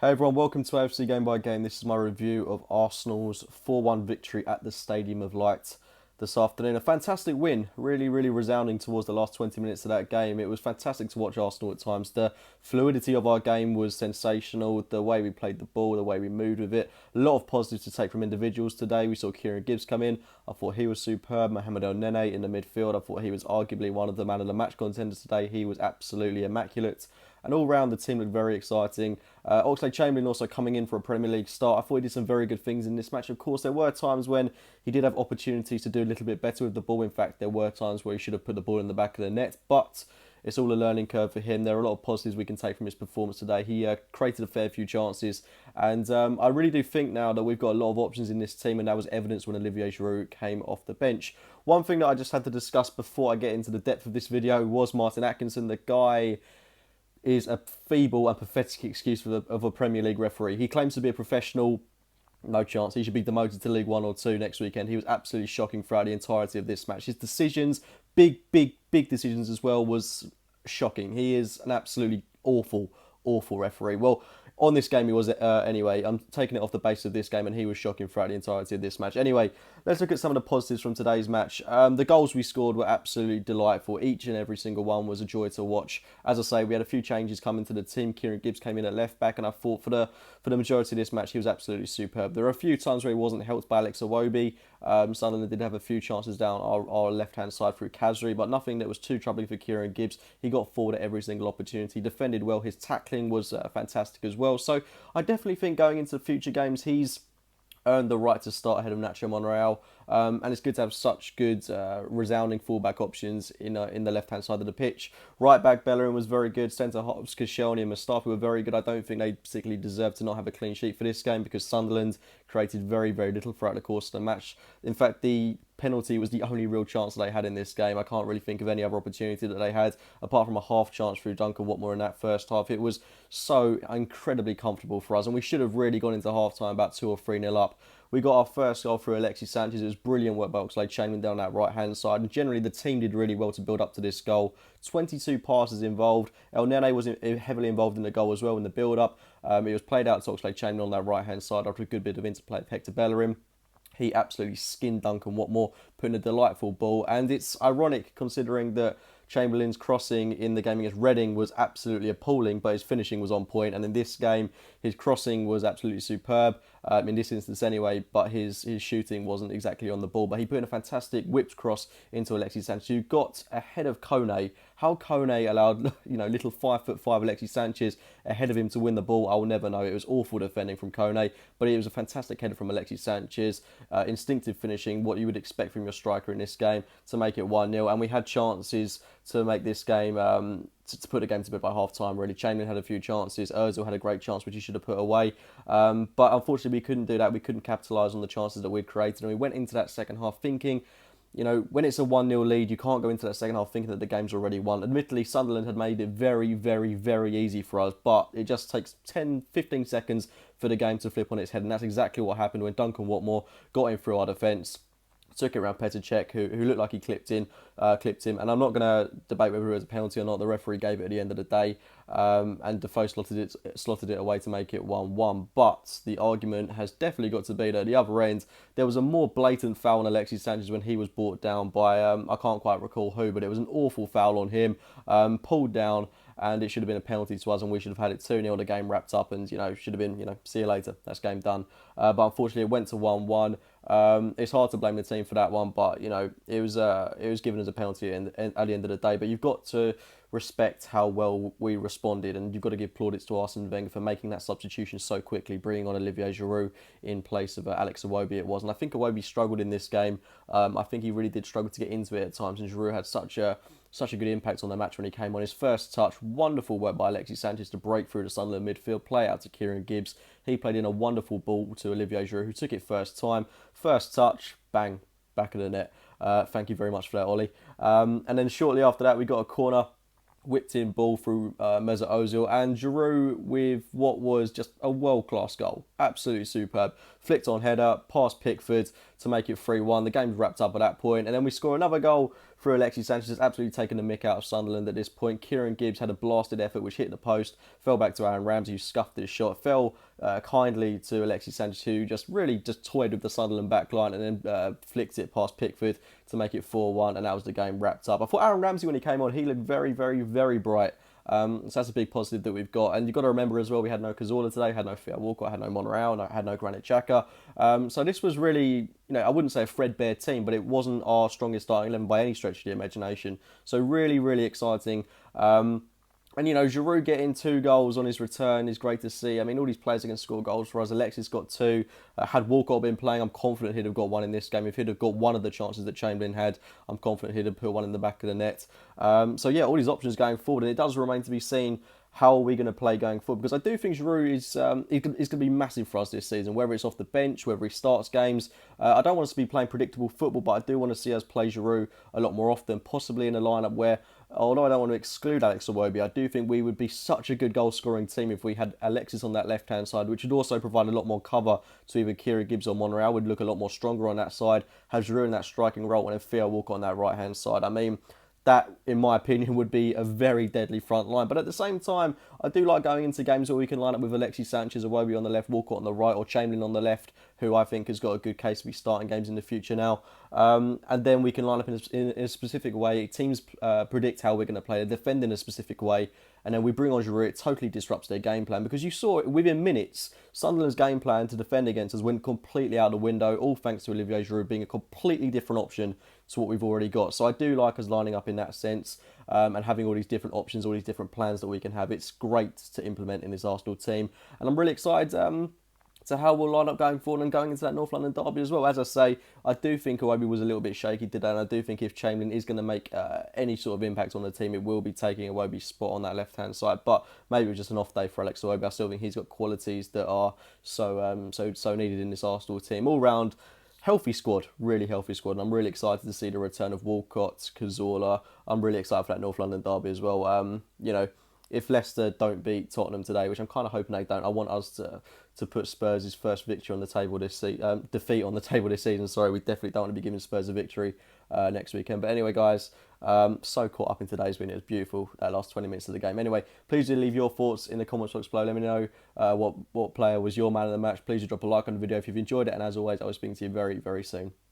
Hey everyone, welcome to AFC Game by Game. This is my review of Arsenal's 4-1 victory at the Stadium of Light this afternoon. A fantastic win, really resounding towards the last 20 minutes of that game. It was fantastic to watch Arsenal at times. The fluidity of our game was sensational. The way we played the ball, the way we moved with it. A lot of positives to take from individuals today. We saw Kieran Gibbs come in. I thought he was superb. Mohamed El Nene in the midfield. I thought he was arguably one of the man of the match contenders today. He was absolutely immaculate. And all round, the team looked very exciting. Oxlade-Chamberlain also coming in for a Premier League start. I thought he did some very good things in this match. Of course, there were times when he did have opportunities to do a little bit better with the ball. In fact, there were times where he should have put the ball in the back of the net. But it's all a learning curve for him. There are a lot of positives we can take from his performance today. He created a fair few chances. And I really do think now that we've got a lot of options in this team. And that was evidenced when Olivier Giroud came off the bench. One thing that I just had to discuss before I get into the depth of this video was Martin Atkinson. The guy is a feeble and pathetic excuse of a Premier League referee. He claims to be a professional. No chance. He should be demoted to League 1 or 2 next weekend. He was absolutely shocking throughout the entirety of this match. His decisions, big decisions as well, was shocking. He is an absolutely awful referee. Well, on this game he was anyway. I'm taking it off the base of this game, and he was shocking throughout the entirety of this match. Anyway, let's look at some of the positives from today's match. The goals we scored were absolutely delightful. Each and every single one was a joy to watch. As I say, we had a few changes coming to the team. Kieran Gibbs came in at left back, and I thought for the majority of this match he was absolutely superb. There were a few times where he wasn't helped by Alex Iwobi. Sunderland did have a few chances down our left-hand side through Khazri, but nothing that was too troubling for Kieran Gibbs. He got forward at every single opportunity, defended well. His tackling was fantastic as well. So I definitely think going into future games, he's earned the right to start ahead of Nacho Monreal. And it's good to have such good resounding fullback options in the left-hand side of the pitch. Right back Bellerin was very good. Centre halves Koscielny and Mustafi were very good. I don't think they particularly deserve to not have a clean sheet for this game because Sunderland created very little throughout the course of the match. In fact, the penalty was the only real chance they had in this game. I can't really think of any other opportunity that they had apart from a half chance through Duncan Watmore in that first half. It was so incredibly comfortable for us, and we should have really gone into half-time about 2 or 3-0 up. We got our first goal through Alexis Sanchez. It was brilliant work by Oxlade-Chamberlain down that right-hand side. And generally, the team did really well to build up to this goal. 22 passes involved. El Nene was heavily involved in the goal as well in the build-up. It was played out to Oxlade-Chamberlain on that right-hand side after a good bit of interplay with Hector Bellerin. He absolutely skinned Duncan Watmore, putting a delightful ball. And it's ironic considering that Chamberlain's crossing in the game against Reading was absolutely appalling, but his finishing was on point. And in this game, his crossing was absolutely superb, in this instance anyway, but his shooting wasn't exactly on the ball. But he put in a fantastic whipped cross into Alexis Sanchez, who got ahead of Kone. How Kone allowed, little 5'5" Alexis Sanchez ahead of him to win the ball, I will never know. It was awful defending from Kone, but it was a fantastic header from Alexis Sanchez. Instinctive finishing, what you would expect from your striker in this game to make it 1-0. And we had chances to make this game, to put the game to bed by half-time, really. Chamberlain had a few chances. Ozil had a great chance, which he should have put away. But unfortunately, we couldn't do that. We couldn't capitalise on the chances that we'd created. And we went into that second half thinking, when it's a 1-0 lead, you can't go into that second half thinking that the game's already won. Admittedly, Sunderland had made it very easy for us, but it just takes 10-15 seconds for the game to flip on its head. And that's exactly what happened when Duncan Watmore got in through our defence. Took it around Petr Cech, who looked like he clipped him. And I'm not going to debate whether it was a penalty or not. The referee gave it at the end of the day. And Defoe slotted it away to make it 1-1. But the argument has definitely got to be that at the other end, there was a more blatant foul on Alexis Sanchez when he was brought down by, I can't quite recall who, but it was an awful foul on him. Pulled down, and it should have been a penalty to us, and we should have had it 2-0, the game wrapped up, and, should have been, see you later, that's game done. But unfortunately, it went to 1-1. It's hard to blame the team for that one, but, it was given as a penalty at the end of the day. But you've got to respect how well we responded, and you've got to give plaudits to Arsene Wenger for making that substitution so quickly, bringing on Olivier Giroud in place of Alex Iwobi it was. And I think Iwobi struggled in this game. I think he really did struggle to get into it at times, and Giroud had such a good impact on the match when he came on. His first touch, wonderful work by Alexis Sanchez to break through the Sunderland midfield, play out to Kieran Gibbs. He played in a wonderful ball to Olivier Giroud, who took it first time. First touch, bang, back of the net. Thank you very much for that, Ollie. And then shortly after that, we got a corner, whipped in ball through Mesut Ozil, and Giroud with what was just a world-class goal. Absolutely superb. Flicked on header, past Pickford to make it 3-1. The game's wrapped up at that point, and then we score another goal through Alexis Sanchez, has absolutely taken the mick out of Sunderland at this point. Kieran Gibbs had a blasted effort which hit the post, fell back to Aaron Ramsey, who scuffed his shot, fell kindly to Alexis Sanchez, who just really just toyed with the Sunderland back line and then flicked it past Pickford to make it 4-1, and that was the game wrapped up. I thought Aaron Ramsey, when he came on, he looked very, very, very bright. So that's a big positive that we've got. And you've got to remember as well, we had no Cazorla today, had no Theo Walcott, had no Monreal, had no Granit Xhaka. So this was really, I wouldn't say a threadbare team, but it wasn't our strongest starting 11 by any stretch of the imagination. So really, really exciting. And, Giroud getting 2 goals on his return is great to see. I mean, all these players are going to score goals for us. Alexis got 2. Had Walcott been playing, I'm confident he'd have got 1 in this game. If he'd have got one of the chances that Chamberlain had, I'm confident he'd have put 1 in the back of the net. So, yeah, all these options going forward. And it does remain to be seen how are we going to play going forward. Because I do think Giroud is going to be massive for us this season, whether it's off the bench, whether he starts games. I don't want us to be playing predictable football, but I do want to see us play Giroud a lot more often, possibly in a lineup where, although I don't want to exclude Alex Iwobi, I do think we would be such a good goal-scoring team if we had Alexis on that left-hand side, which would also provide a lot more cover to either Kieran Gibbs or Monreal. Would look a lot more stronger on that side, have Giroud in that striking role, and then Theo Walcott on that right-hand side. I mean, that, in my opinion, would be a very deadly front line. But at the same time, I do like going into games where we can line up with Alexis Sanchez, Iwobi on the left, Walcott on the right, or Chamberlain on the left, who I think has got a good case to be starting games in the future now. And then we can line up in a specific way. Teams predict how we're going to play. They defend in a specific way. And then we bring on Giroud. It totally disrupts their game plan. Because you saw it within minutes, Sunderland's game plan to defend against us went completely out the window, all thanks to Olivier Giroud being a completely different option to what we've already got. So I do like us lining up in that sense, and having all these different options, all these different plans that we can have. It's great to implement in this Arsenal team. And I'm really excited to how we'll line up going forward and going into that North London derby as well. As I say, I do think Iwobi was a little bit shaky today, and I do think if Chamberlain is going to make any sort of impact on the team, it will be taking Iwobi's spot on that left-hand side. But maybe it was just an off day for Alex Iwobi. I still think he's got qualities that are so needed in this Arsenal team. All round, healthy squad, really healthy squad, and I'm really excited to see the return of Walcott, Cazorla. I'm really excited for that North London derby as well. If Leicester don't beat Tottenham today, which I'm kind of hoping they don't, I want us to put Spurs' first victory on the table this season, defeat on the table this season. Sorry, we definitely don't want to be giving Spurs a victory next weekend. But anyway, guys, so caught up in today's win. It was beautiful, that last 20 minutes of the game. Anyway, please do leave your thoughts in the comments box below. Let me know what player was your man of the match. Please do drop a like on the video if you've enjoyed it. And as always, I will speak to you very, very soon.